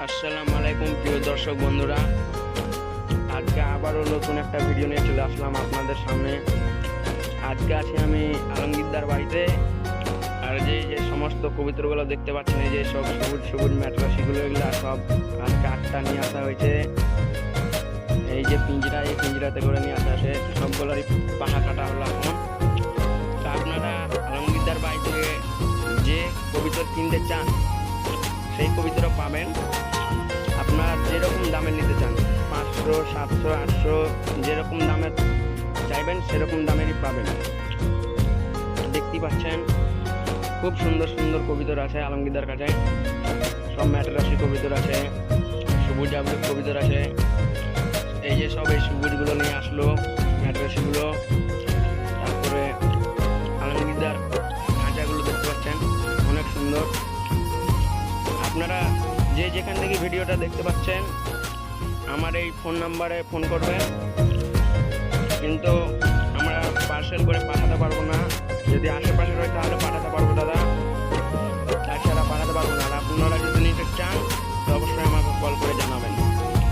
আসসালামু আলাইকুম প্রিয় দর্শক বন্ধুরা, আজকে আবারও নতুন একটা ভিডিও নিয়ে চলে আসলাম আপনাদের সামনে। আজকে আছি আমি আলমগীরদার বাড়িতে। আর যে যে সমস্ত কবুতরগুলো দেখতে পাচ্ছেন, এই যে সব সবুজ সবুজ ম্যাটরাসিগুলো, এগুলো সব আজকে 8টা নিয়ে আসা হয়েছে। এই যে পিঞ্জরা, এই পিঞ্জরাতে করে নিয়ে আসা আছে, সবগুলোরই পাখা কাটা হলো এখন। তো আপনারা আলমগীরদার বাড়ি থেকে যে কবুতর কিনতে চান সেই কবুতর পাবেন। আপনারা যেরকম দামের নিতে চান, 500, 700, 800 যেরকম দামের চাইবেন সেরকম দামেরই পাবেন। দেখতেই পাচ্ছেন খুব সুন্দর সুন্দর কবুতর আছে আলমগীরদার কাছে। সব ম্যাটরাসি কবুতর আছে, সবুজ আবৃত কবুতর আছে। এই যে সব এই সবুজগুলো নিয়ে আসলো, ম্যাটরাসিগুলো। তারপরে আলমগীরদার খাঁচাগুলো দেখতে পাচ্ছেন, অনেক সুন্দর। আপনারা যে যেখান থেকে ভিডিওটা দেখতে পাচ্ছেন আমার এই ফোন নাম্বারে ফোন করবেন, কিন্তু আমরা পার্সেল করে পাঠাতে পারবো না। যদি আশেপাশে হয় তাহলে